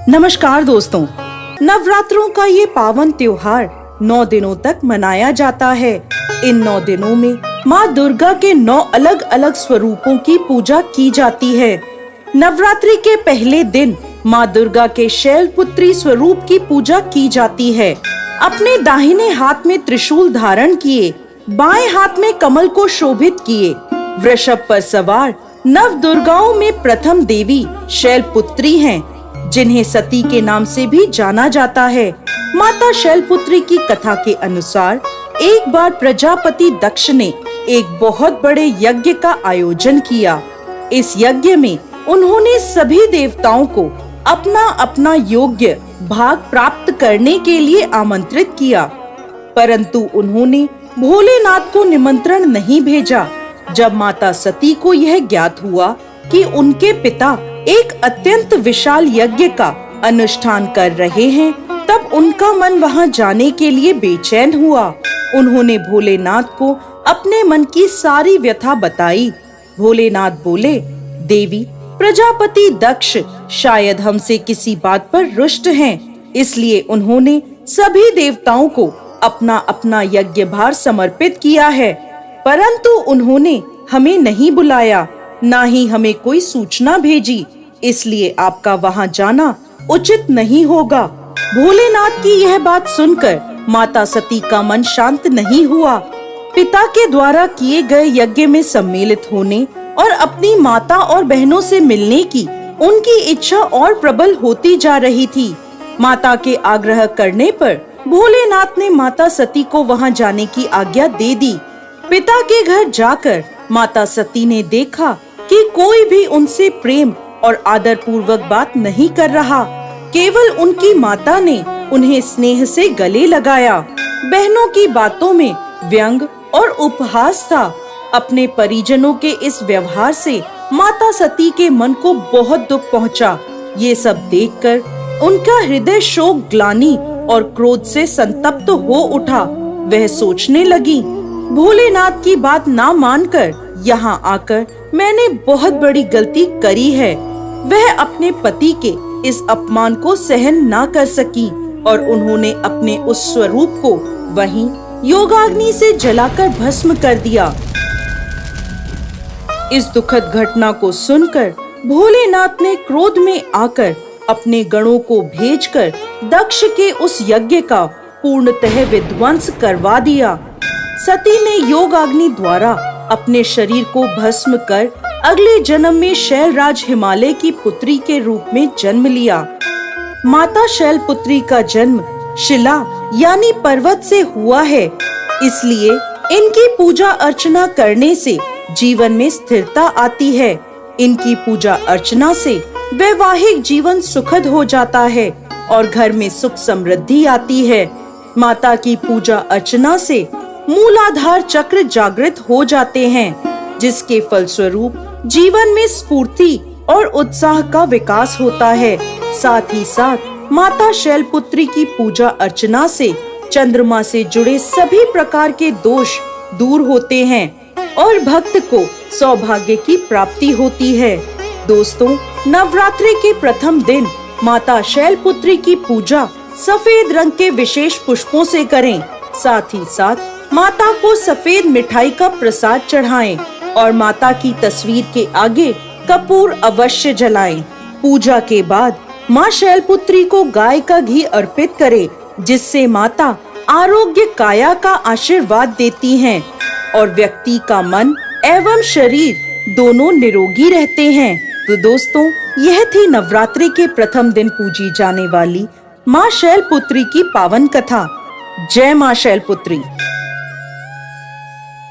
नमस्कार दोस्तों, नवरात्रों का ये पावन त्योहार 9 दिनों तक मनाया जाता है। इन 9 दिनों में माँ दुर्गा के 9 अलग अलग स्वरूपों की पूजा की जाती है। नवरात्रि के पहले दिन माँ दुर्गा के शैलपुत्री स्वरूप की पूजा की जाती है। अपने दाहिने हाथ में त्रिशूल धारण किए, बाएं हाथ में कमल को शोभित किए, वृषभ पर सवार नव दुर्गाओं में प्रथम देवी शैलपुत्री हैं, जिन्हें सती के नाम से भी जाना जाता है। माता शैलपुत्री की कथा के अनुसार एक बार प्रजापति दक्ष ने एक बहुत बड़े यज्ञ का आयोजन किया। इस यज्ञ में उन्होंने सभी देवताओं को अपना अपना योग्य भाग प्राप्त करने के लिए आमंत्रित किया, परंतु उन्होंने भोलेनाथ को निमंत्रण नहीं भेजा। जब माता सती को यह ज्ञात हुआ कि उनके पिता एक अत्यंत विशाल यज्ञ का अनुष्ठान कर रहे हैं, तब उनका मन वहां जाने के लिए बेचैन हुआ। उन्होंने भोलेनाथ को अपने मन की सारी व्यथा बताई। भोलेनाथ बोले, देवी, प्रजापति दक्ष शायद हमसे किसी बात पर रुष्ट हैं, इसलिए उन्होंने सभी देवताओं को अपना अपना यज्ञ भार समर्पित किया है, परंतु उन्होंने हमें नहीं बुलाया, ना ही हमें कोई सूचना भेजी, इसलिए आपका वहां जाना उचित नहीं होगा। भोलेनाथ की यह बात सुनकर माता सती का मन शांत नहीं हुआ। पिता के द्वारा किए गए यज्ञ में सम्मिलित होने और अपनी माता और बहनों से मिलने की उनकी इच्छा और प्रबल होती जा रही थी। माता के आग्रह करने पर भोलेनाथ ने माता सती को वहां जाने की आज्ञा दे दी। पिता के घर जाकर माता सती ने देखा कि कोई भी उनसे प्रेम और आदर पूर्वक बात नहीं कर रहा। केवल उनकी माता ने उन्हें स्नेह से गले लगाया। बहनों की बातों में व्यंग और उपहास था। अपने परिजनों के इस व्यवहार से माता सती के मन को बहुत दुख पहुंचा। ये सब देखकर उनका हृदय शोक, ग्लानि और क्रोध से संतप्त हो उठा। वह सोचने लगी, भोलेनाथ की बात ना मानकर यहाँ आकर मैंने बहुत बड़ी गलती करी है। वह अपने पति के इस अपमान को सहन ना कर सकी और उन्होंने अपने उस स्वरूप को वहीं योगाग्नि से जलाकर भस्म कर दिया। इस दुखद घटना को सुनकर भोलेनाथ ने क्रोध में आकर अपने गणों को भेजकर दक्ष के उस यज्ञ का पूर्णतः विध्वंस करवा दिया। सती ने योगाग्नि द्वारा अपने शरीर को भस्म कर अगले जन्म में शैलराज हिमालय की पुत्री के रूप में जन्म लिया। माता शैलपुत्री का जन्म शिला यानी पर्वत से हुआ है, इसलिए इनकी पूजा अर्चना करने से जीवन में स्थिरता आती है। इनकी पूजा अर्चना से वैवाहिक जीवन सुखद हो जाता है और घर में सुख समृद्धि आती है। माता की पूजा अर्चना से मूलाधार चक्र जागृत हो जाते हैं, जिसके फलस्वरूप जीवन में स्फूर्ति और उत्साह का विकास होता है। साथ ही साथ माता शैलपुत्री की पूजा अर्चना से चंद्रमा से जुड़े सभी प्रकार के दोष दूर होते हैं और भक्त को सौभाग्य की प्राप्ति होती है। दोस्तों, नवरात्रि के प्रथम दिन माता शैलपुत्री की पूजा सफेद रंग के विशेष पुष्पों से करें। साथ ही साथ माता को सफेद मिठाई का प्रसाद चढ़ाएं और माता की तस्वीर के आगे कपूर अवश्य जलाएं। पूजा के बाद माँ शैलपुत्री को गाय का घी अर्पित करें, जिससे माता आरोग्य काया का आशीर्वाद देती हैं और व्यक्ति का मन एवं शरीर दोनों निरोगी रहते हैं। तो दोस्तों, यह थी नवरात्रि के प्रथम दिन पूजी जाने वाली माँ शैलपुत्री की पावन कथा। जय माँ शैलपुत्री।